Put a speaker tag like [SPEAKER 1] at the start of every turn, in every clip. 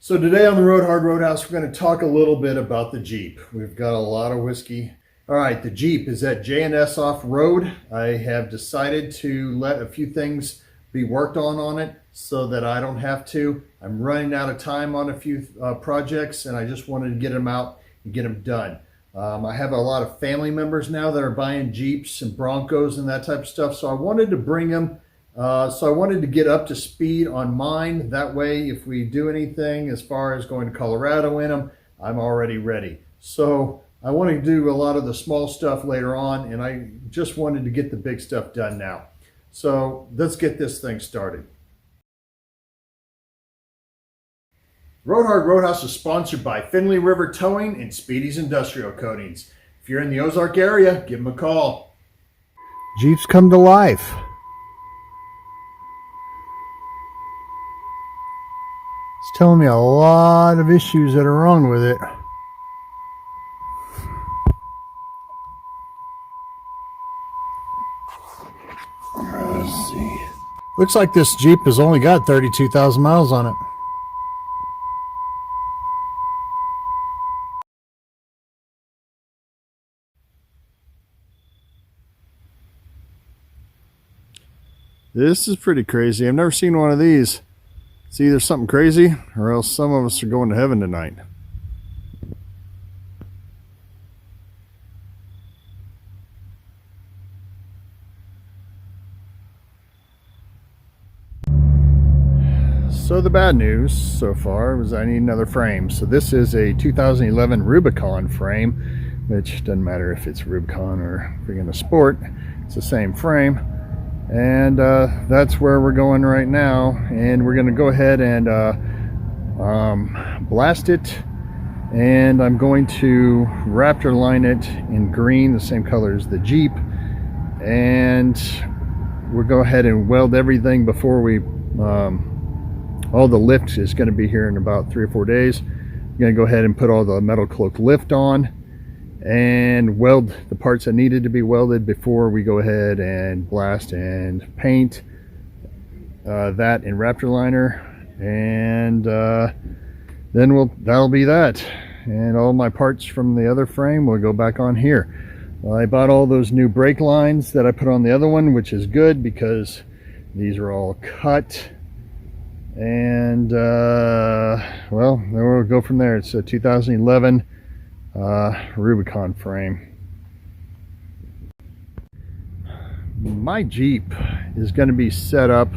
[SPEAKER 1] So today on the Roadhouse, we're going to talk a little bit about the Jeep. We've got a lot of whiskey. All right, the Jeep is at J&S Offroad. I have decided to let a few things be worked on it so that I don't have to. I'm running out of time on a few projects, and I just wanted to get them out and get them done. I have a lot of family members now that are buying Jeeps and Broncos and that type of stuff, so I wanted to bring them. So I wanted to get up to speed on mine. That way, if we do anything as far as going to Colorado in them, I'm already ready. So I want to do a lot of the small stuff later on, and I just wanted to get the big stuff done now. So let's get this thing started. Roadhouse is sponsored by Finley River Towing and Speedy's Industrial Coatings. If you're in the Ozark area, give them a call. Jeeps come to life. It's telling me a lot of issues that are wrong with it. Let's see. Looks like this Jeep has only got 32,000 miles on it. This is pretty crazy. I've never seen one of these. It's either something crazy or else some of us are going to heaven tonight. So the bad news so far was I need another frame. So this is a 2011 Rubicon frame, which doesn't matter if it's Rubicon or freaking a Sport, it's the same frame. And that's where we're going right now, and we're going to go ahead and blast it, and I'm going to Raptor line it in green, the same color as the Jeep, and we'll go ahead and weld everything before we all the lift is going to be here in about 3 or 4 days. I'm going to go ahead and put all the metal cloak lift on and weld the parts that needed to be welded before we go ahead and blast and paint that in Raptor liner, and then that'll be that, and all my parts from the other frame will go back on here. I bought all those new brake lines that I put on the other one, which is good because these are all cut, and well, then we'll go from there. It's a 2011 Rubicon frame. My Jeep is going to be set up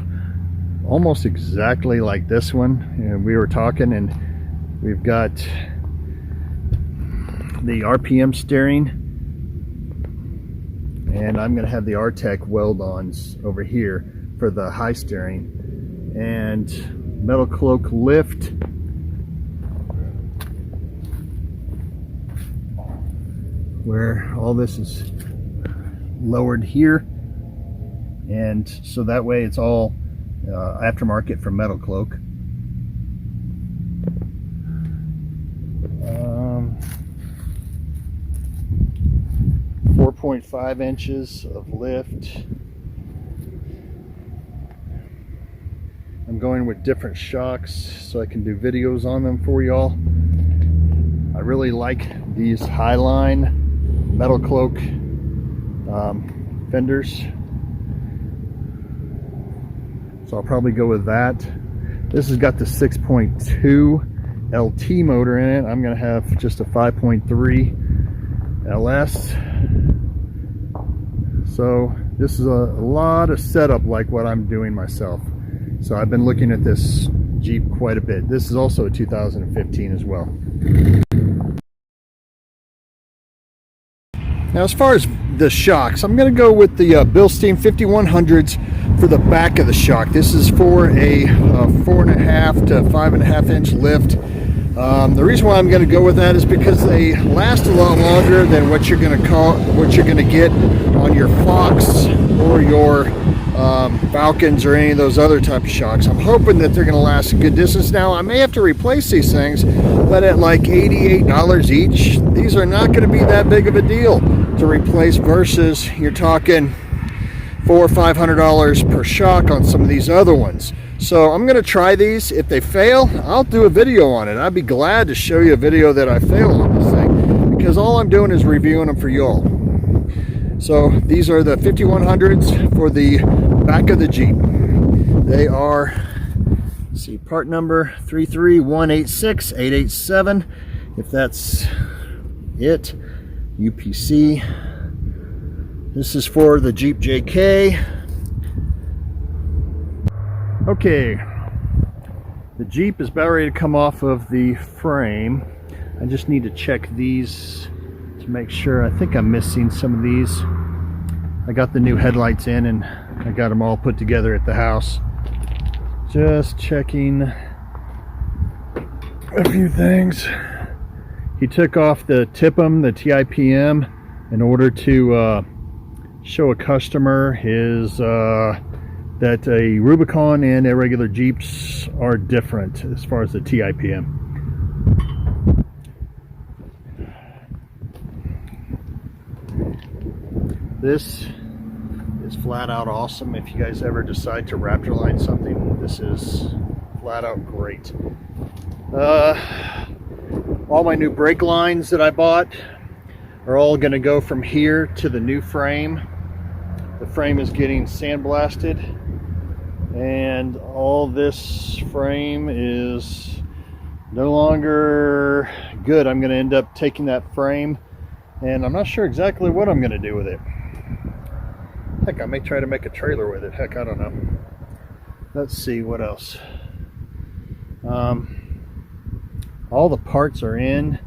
[SPEAKER 1] almost exactly like this one. And we were talking, and we've got the RPM steering, and I'm going to have the ARTEC weld-ons over here for the high steering, and metal cloak lift, where all this is lowered here, and so that way it's all aftermarket from metal cloak. 4.5 inches of lift. I'm going with different shocks so I can do videos on them for y'all. I really like these Highline metal cloak fenders, so I'll probably go with that. This has got the 6.2 LT motor in it. I'm going to have just a 5.3 LS, so this is a lot of setup like what I'm doing myself. So I've been looking at this Jeep quite a bit. This is also a 2015 as well. Now, as far as the shocks, I'm going to go with the BILSTEIN 5100s for the back of the shock. This is for a 4.5 to 5.5 inch lift. The reason why I'm going to go with that is because they last a lot longer than what you're going to get on your Fox or your Falcons or any of those other type of shocks. I'm hoping that they're going to last a good distance. Now, I may have to replace these things, but at like $88 each, these are not going to be that big of a deal to replace, versus you're talking $400 or $500 per shock on some of these other ones. So I'm gonna try these. If they fail, I'll do a video on it. I'd be glad to show you a video that I failed on this thing, because all I'm doing is reviewing them for y'all. So these are the 5100s for the back of the Jeep. They are, let's see, part number 33186-887, if that's it. UPC. This is for the Jeep JK. Okay, the Jeep is about ready to come off of the frame. I just need to check these to make sure. I think I'm missing some of these. I got the new headlights in and I got them all put together at the house. Just checking a few things. He took off the TIPM, the TIPM, in order to show a customer his that a Rubicon and irregular Jeeps are different as far as the TIPM. This is flat out awesome. If you guys ever decide to Raptor line something, this is flat out great. All my new brake lines that I bought are all going to go from here to the new frame. The frame is getting sandblasted, and all this frame is no longer good. I'm going to end up taking that frame, and I'm not sure exactly what I'm going to do with it. Heck, I may try to make a trailer with it. Heck, I don't know. Let's see what else. All the parts are in.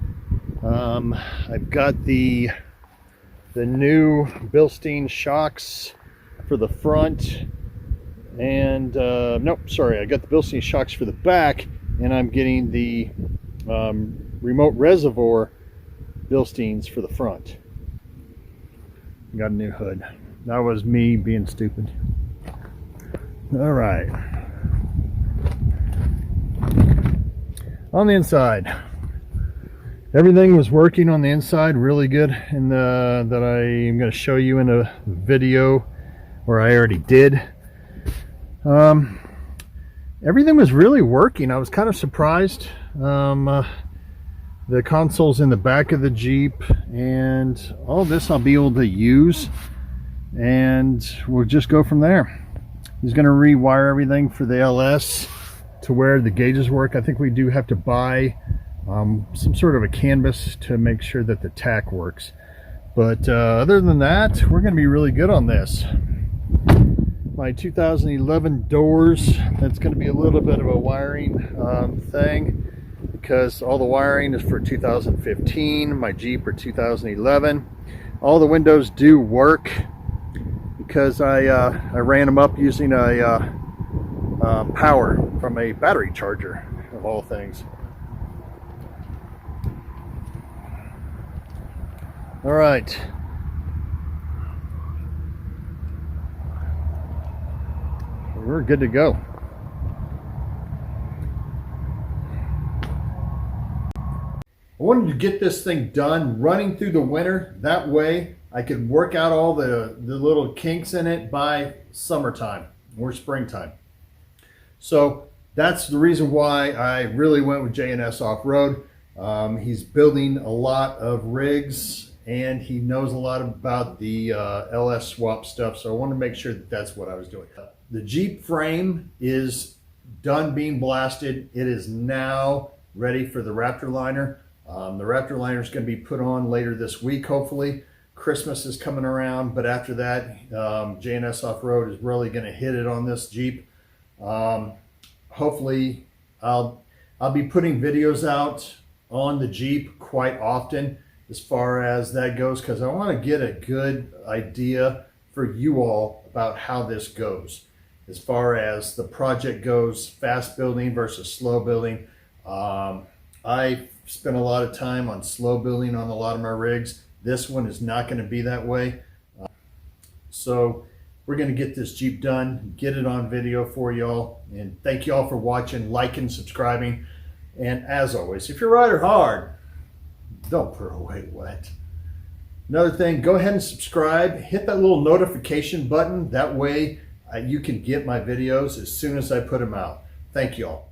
[SPEAKER 1] I've got the new BILSTEIN shocks for the front, and nope, sorry, I got the BILSTEIN shocks for the back, and I'm getting the remote reservoir BILSTEINs for the front. Got a new hood. That was me being stupid. All right. On the inside, everything was working on the inside really good, and that I am going to show you in a video, or I already did. Everything was really working. I was kind of surprised. The console's in the back of the Jeep, and all this I'll be able to use, and we'll just go from there. He's going to rewire everything for the LS to where the gauges work. I think we do have to buy some sort of a canvas to make sure that the tack works, but other than that, we're going to be really good on this. My 2011 doors, that's going to be a little bit of a wiring thing, because all the wiring is for 2015. My Jeep are 2011. All the windows do work because I ran them up using a power from a battery charger, of all things. All right. We're good to go. I wanted to get this thing done running through the winter. That way I could work out all the little kinks in it by summertime or springtime. So that's the reason why I really went with J&S Off-Road. He's building a lot of rigs, and he knows a lot about the LS swap stuff, so I wanted to make sure that that's what I was doing. The Jeep frame is done being blasted. It is now ready for the Raptor liner. The Raptor liner is going to be put on later this week, hopefully. Christmas is coming around, but after that, J&S Off-Road is really going to hit it on this Jeep. Hopefully, I'll be putting videos out on the Jeep quite often as far as that goes, because I want to get a good idea for you all about how this goes. As far as the project goes, fast building versus slow building. I spent a lot of time on slow building on a lot of my rigs. This one is not going to be that way. So we're going to get this Jeep done, get it on video for y'all. And thank y'all for watching, liking, subscribing. And as always, if you ride her hard, don't put her away wet. Another thing, go ahead and subscribe. Hit that little notification button. That way You can get my videos as soon as I put them out. Thank you all.